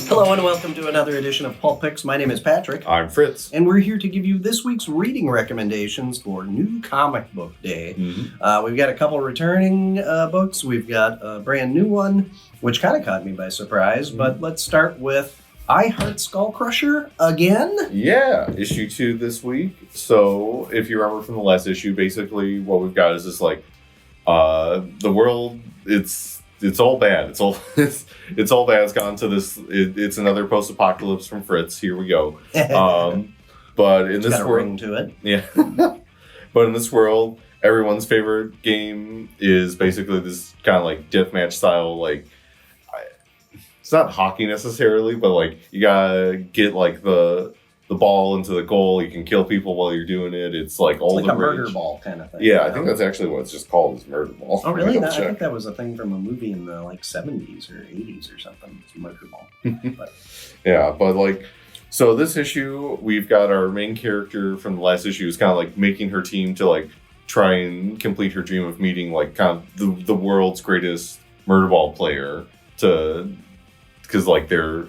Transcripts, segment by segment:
Hello and welcome to another edition of Pulp Picks. My name is Patrick. I'm Fritz. And we're here to give you this week's reading recommendations for New Comic Book Day. We've got a couple returning books. We've got a brand new one, which kind of caught me by surprise. But let's start with I Heart Skullcrusher again. Yeah, issue 2 this week. So if you remember from the last issue, basically what we've got is this the world, it's all bad. It's all it's all bad. It's gone to this. It's another post-apocalypse from Fritz. Here we go. But in this world, ring to it. Yeah. But in this world, everyone's favorite game is basically this kind of like deathmatch style. Like, it's not hockey necessarily, but like you gotta get like the ball into the goal. You can kill people while you're doing it. It's like all like the a murder ball kind of thing. Yeah, I think that's actually what it's just called, is murder ball. Oh, really? I think that was a thing from a movie in the 70s or 80s or something. It's murder ball. But. Yeah, but like, so this issue, we've got our main character from the last issue is kind of like making her team to like try and complete her dream of meeting like kind of the world's greatest murder ball player because like they're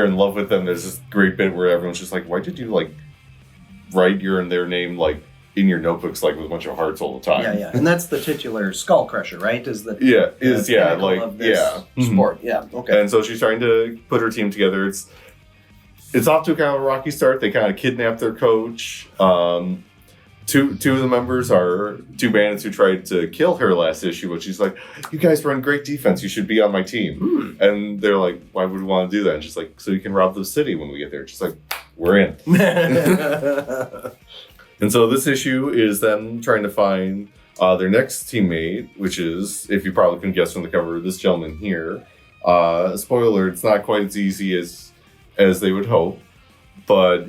in love with them. There's this great bit where everyone's just like, why did you like write your and their name like in your notebooks like with a bunch of hearts all the time? Yeah. And that's the titular Skullcrusher, right? Is the sport. Yeah. Okay. And so she's trying to put her team together. It's off to a kind of a rocky start. They kind of kidnap their coach. Two of the members are two bandits who tried to kill her last issue, but she's like, you guys run great defense. You should be on my team. And they're like, why would we want to do that? And she's like, so you can rob the city when we get there. She's like, we're in. And so this issue is them trying to find their next teammate, which is, if you probably couldn't guess from the cover, this gentleman here. Spoiler, it's not quite as easy as they would hope, but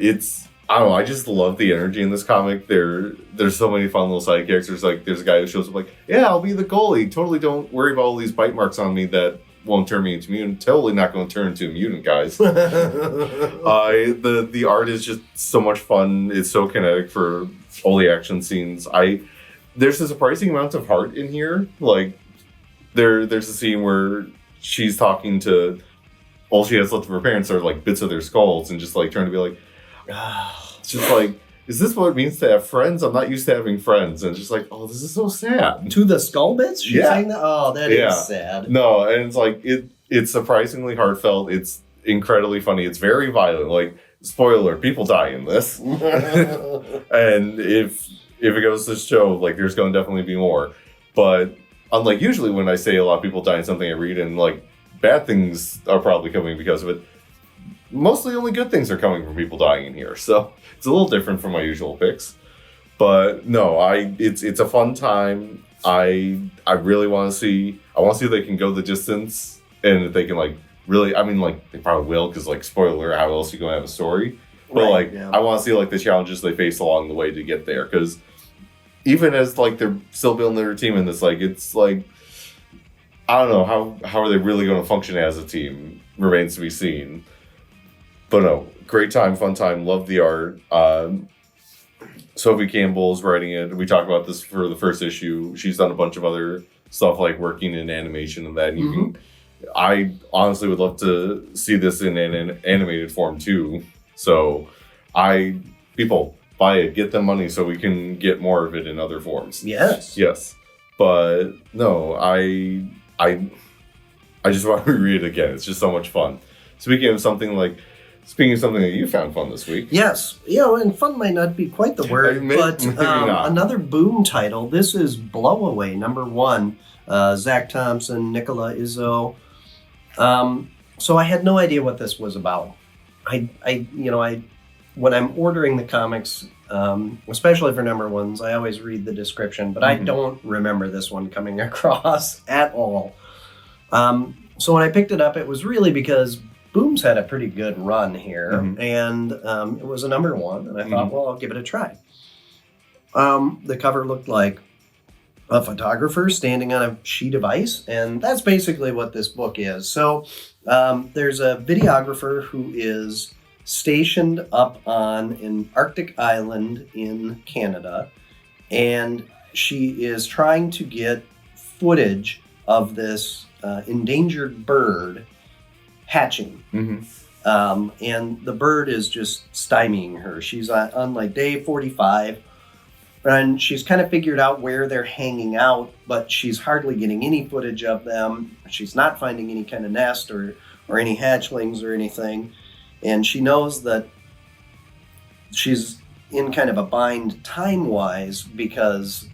I don't know, I just love the energy in this comic. There's so many fun little side characters. Like, there's a guy who shows up like, yeah, I'll be the goalie. Totally don't worry about all these bite marks on me that won't turn me into a mutant. Totally not going to turn into a mutant, guys. The art is just so much fun. It's so kinetic for all the action scenes. There's a surprising amount of heart in here. Like, there's a scene where she's talking to, all she has left of her parents are like bits of their skulls and just like trying to be like, it's just like, is this what it means to have friends? I'm not used to having friends. And just like, oh, this is so sad. To the skull bits? She's saying that? Oh, that is sad. No, and it's like, it's surprisingly heartfelt. It's incredibly funny. It's very violent. Like, spoiler, people die in this. And if it goes to show, like, there's going to definitely be more. But unlike usually when I say a lot of people die in something I read and like bad things are probably coming because of it, mostly only good things are coming from people dying in here. So it's a little different from my usual picks. But no, it's a fun time. I really want to see if they can go the distance and if they can like really, I mean, like they probably will, because like spoiler, how else are you going to have a story? But I want to see like the challenges they face along the way to get there, because even as like they're still building their team in this, like it's like, I don't know how are they really going to function as a team, remains to be seen. But no, great time, fun time, love the art. Sophie Campbell is writing it. We talked about this for the first issue. She's done a bunch of other stuff like working in animation and that. And I honestly would love to see this in an animated form too. So people buy it, get them money so we can get more of it in other forms. Yes. But no, I just want to reread it again. It's just so much fun. Speaking of something that you found fun this week. Yes. And fun might not be quite the word, but another Boom title. This is Blowaway, #1. Zach Thompson, Nicola Izzo. So I had no idea what this was about. When I'm ordering the comics, especially for #1s, I always read the description, but I don't remember this one coming across at all. So when I picked it up, it was really because Boom's had a pretty good run here, and it was a #1, and I thought, well, I'll give it a try. The cover looked like a photographer standing on a sheet of ice, and that's basically what this book is. So there's a videographer who is stationed up on an Arctic island in Canada, and she is trying to get footage of this endangered bird hatching. And the bird is just stymieing her. She's on like day 45, and she's kind of figured out where they're hanging out, but she's hardly getting any footage of them. She's not finding any kind of nest or any hatchlings or anything. And she knows that she's in kind of a bind time-wise because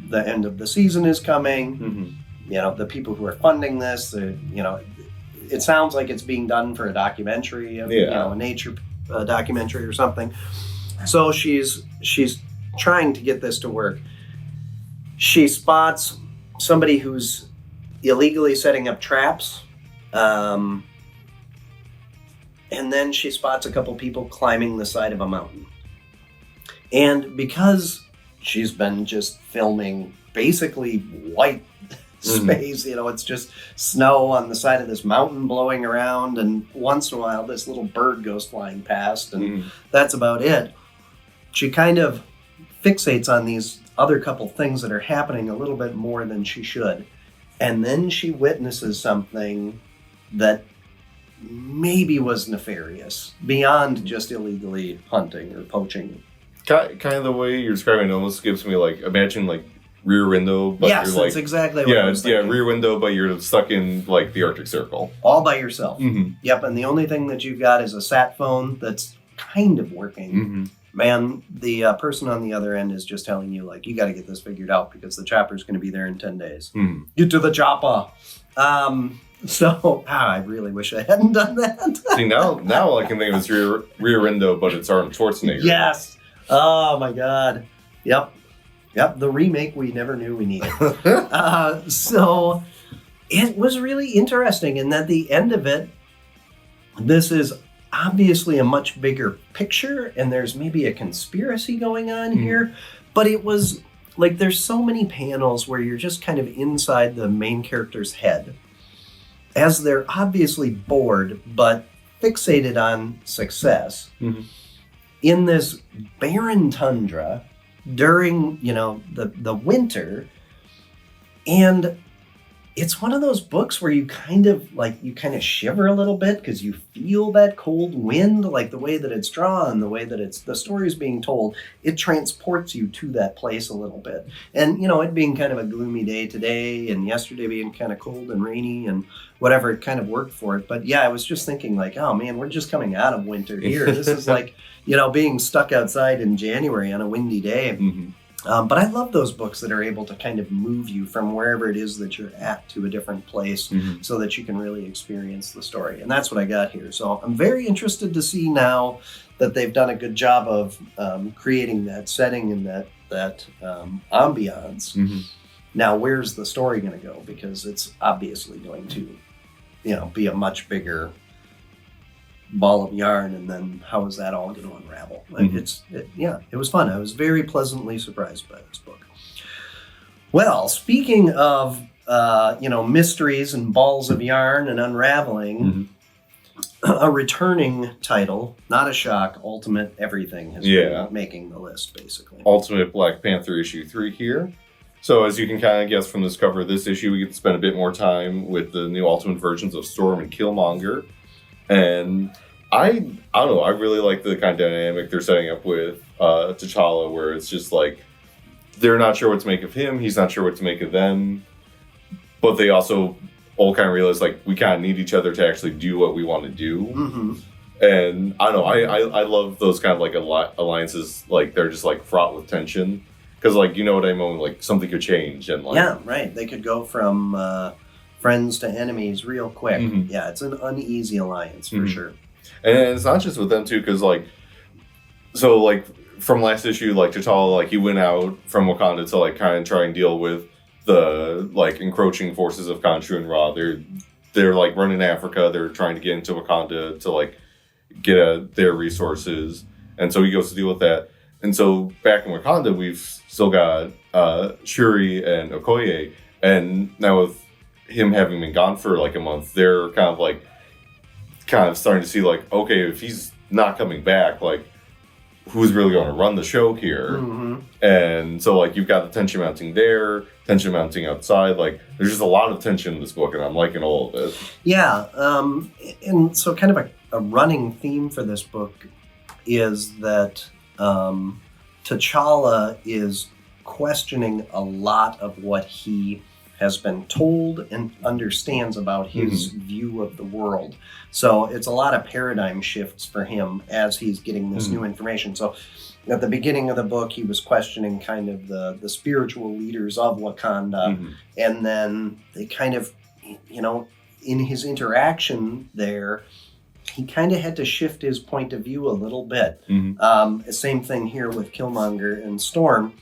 the end of the season is coming. You know, the people who are funding this, you know, it sounds like it's being done for a documentary, you know, a nature documentary or something. So she's trying to get this to work. She spots somebody who's illegally setting up traps. And then she spots a couple people climbing the side of a mountain. And because she's been just filming basically white space, you know, it's just snow on the side of this mountain blowing around, and once in a while this little bird goes flying past, and that's about it. She kind of fixates on these other couple things that are happening a little bit more than she should. And then she witnesses something that maybe was nefarious, beyond just illegally hunting or poaching. Kind of the way you're describing it almost gives me like, imagine like Rear Window, but yes, you're like, that's exactly what I was thinking. Rear Window, but you're stuck in like the Arctic Circle. All by yourself. Yep, and the only thing that you've got is a sat phone that's kind of working. Man, the person on the other end is just telling you, like, you got to get this figured out because the chopper's going to be there in 10 days. Get to the chopper. So, I really wish I hadn't done that. See, now I can think of it's Rear Window, but it's Arnold Schwarzenegger. Yes. Oh, my God. Yep. The remake we never knew we needed. So, it was really interesting. And at the end of it, this is obviously a much bigger picture, and there's maybe a conspiracy going on here. But it was like, there's so many panels where you're just kind of inside the main character's head, as they're obviously bored but fixated on success in this barren tundra during, you know, the winter. And it's one of those books where you kind of shiver a little bit because you feel that cold wind, like the way that it's drawn, the way that the story is being told. It transports you to that place a little bit. And, you know, it being kind of a gloomy day today and yesterday being kind of cold and rainy and whatever, it kind of worked for it. But yeah, I was just thinking like, oh man, we're just coming out of winter here. This is like, you know, being stuck outside in January on a windy day. But I love those books that are able to kind of move you from wherever it is that you're at to a different place so that you can really experience the story. And that's what I got here. So I'm very interested to see now that they've done a good job of creating that setting and that ambiance. Now, where's the story going to go? Because it's obviously going to, you know, be a much bigger ball of yarn, and then how is that all going to unravel? Like it was fun. I was very pleasantly surprised by this book. Well, speaking of mysteries and balls of yarn and unraveling, a returning title, not a shock, Ultimate Everything has been making the list, basically. Ultimate Black Panther issue 3 here. So as you can kind of guess from this cover of this issue, we get to spend a bit more time with the new Ultimate versions of Storm and Killmonger. And I don't know, I really like the kind of dynamic they're setting up with T'Challa, where it's just like, they're not sure what to make of him, he's not sure what to make of them, but they also all kind of realize, like, we kind of need each other to actually do what we want to do. And I don't know, I love those kind of like alliances, like, they're just like fraught with tension, because, like, you know what I mean, like, something could change, and like... Yeah, right, they could go from... friends to enemies real quick. Yeah, it's an uneasy alliance for sure. And it's not just with them too, because like, so like from last issue, like T'Challa, like he went out from Wakanda to like kind of try and deal with the like encroaching forces of Khonshu and Ra. They're like running Africa. They're trying to get into Wakanda to like get at their resources, and so he goes to deal with that. And so back in Wakanda, we've still got Shuri and Okoye, and now with him having been gone for like a month, they're kind of starting to see like, okay, if he's not coming back, like who's really going to run the show here. Mm-hmm. And so, like, you've got the tension mounting there, tension mounting outside. Like, there's just a lot of tension in this book, and I'm liking all of it. Yeah. And so kind of a running theme for this book is that T'Challa is questioning a lot of what he has been told and understands about his view of the world. So it's a lot of paradigm shifts for him as he's getting this new information. So at the beginning of the book, he was questioning kind of the spiritual leaders of Wakanda. And then they kind of, you know, in his interaction there, he kind of had to shift his point of view a little bit. Same thing here with Killmonger and Storm.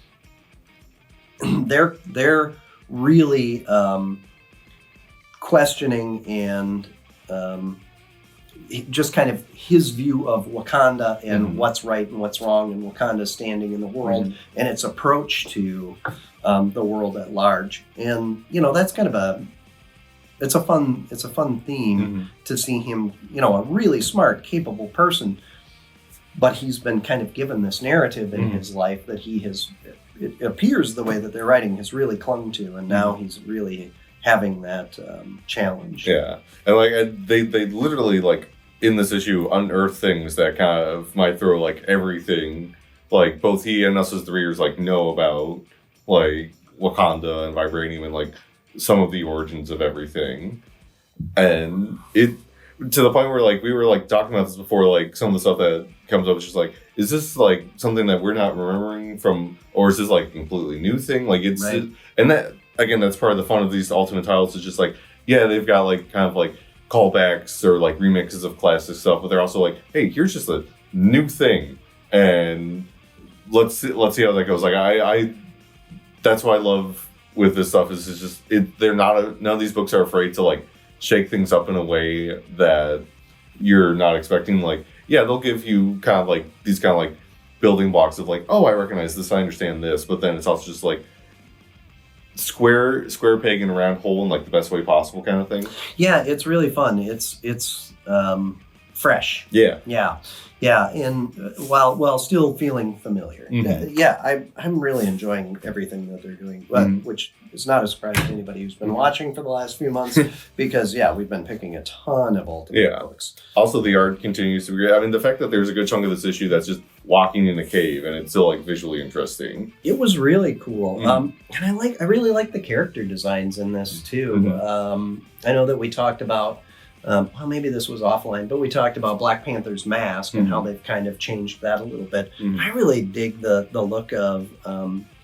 They're really questioning and just kind of his view of Wakanda and what's right and what's wrong and Wakanda's standing in the world and its approach to the world at large. And you know, that's kind of it's a fun theme to see him, you know, a really smart, capable person, but he's been kind of given this narrative in his life that he has, it appears the way that they're writing, has really clung to, and now he's really having that challenge. Yeah, and like they literally, like, in this issue, unearth things that kind of might throw, like, everything, like, both he and us as the readers, like, know about, like, Wakanda and Vibranium and, like, some of the origins of everything. And it, to the point where, like, we were, like, talking about this before, like, some of the stuff that comes up is just like, is this, like, something that we're not remembering from, or is this, like, a completely new thing? Like, it's, and that, again, that's part of the fun of these Ultimate titles, is just, like, yeah, they've got, like, kind of, like, callbacks or, like, remixes of classic stuff, but they're also like, hey, here's just a new thing, and let's see how that goes. Like, I that's what I love with this stuff, is it's just, none of these books are afraid to, like, shake things up in a way that you're not expecting. Like, yeah, they'll give you kind of, like, these kind of, like, building blocks of, like, oh, I recognize this, I understand this, but then it's also just, like, square peg in a round hole in, like, the best way possible kind of thing. Yeah, it's really fun. It's fresh. Yeah, and while still feeling familiar. I'm really enjoying everything that they're doing, which is not a surprise to anybody who's been watching for the last few months, because we've been picking a ton of Ultimate books. Also, the art continues to be great. I mean, the fact that there's a good chunk of this issue that's just walking in a cave and it's still, like, visually interesting. It was really cool. And I really like the character designs in this too. I know that we talked about, well, maybe this was offline, but we talked about Black Panther's mask and how they've kind of changed that a little bit. I really dig the look of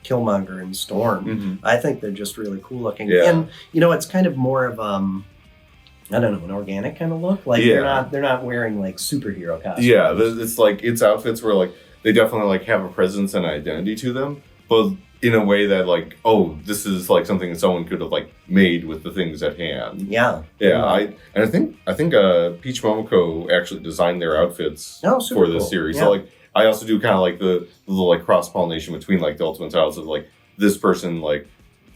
Killmonger and Storm. I think they're just really cool looking. And, you know, it's kind of more of, I don't know, an organic kind of look. Like, they're not wearing, like, superhero costumes. Yeah, it's like, it's outfits where, like, they definitely, like, have a presence and identity to them, but in a way that, like, oh, this is, like, something that someone could have, like, made with the things at hand. I think Peach Momoko actually designed their outfits for this series. So, like, I also do kind of like the little, like, cross pollination between, like, the Ultimate titles of, like, this person, like,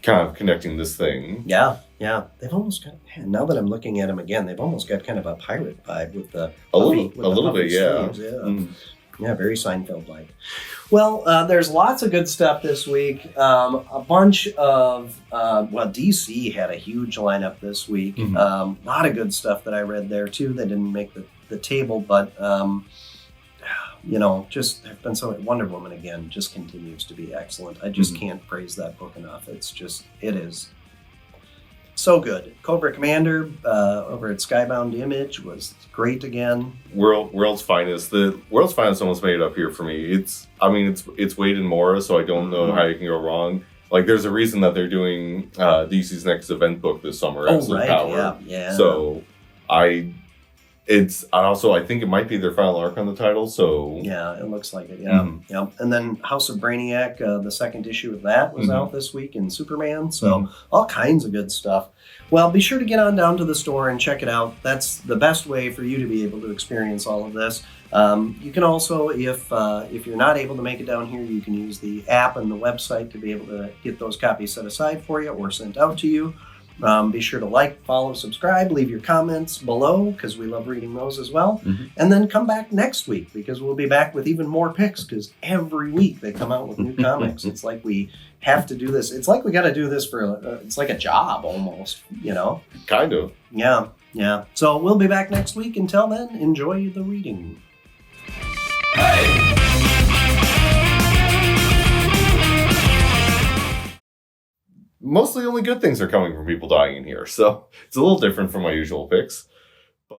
kind of connecting this thing. They've almost got, now that I'm looking at them again, they've almost got kind of a pirate vibe with the a little bit. Yeah, very Seinfeld-like. Well, there's lots of good stuff this week. A bunch of, DC had a huge lineup this week. A lot of good stuff that I read there, too. They didn't make the table, but, you know, just have been so... Wonder Woman, again, just continues to be excellent. I just can't praise that book enough. It is so good. Cobra Commander over at Skybound Image was great again. World's Finest. The World's Finest almost made it up here for me. It's Wade and Mora, so I don't know how you can go wrong. Like, there's a reason that they're doing DC's next event book this summer. Absolute Power. Yeah. So I think it might be their final arc on the title. So yeah, it looks like it. Yeah. And then House of Brainiac, the second issue of that was out this week in Superman. So all kinds of good stuff. Well, be sure to get on down to the store and check it out. That's the best way for you to be able to experience all of this. You can also, if you're not able to make it down here, you can use the app and the website to be able to get those copies set aside for you or sent out to you. Be sure to like, follow, subscribe, leave your comments below because we love reading those as well. Mm-hmm. And then come back next week because we'll be back with even more picks because every week they come out with new comics. It's like we have to do this. It's like we got to do this for, it's like a job almost, you know? Kind of. Yeah, yeah. So we'll be back next week. Until then, enjoy the reading. Hey! Mostly only good things are coming from people dying in here, so it's a little different from my usual picks.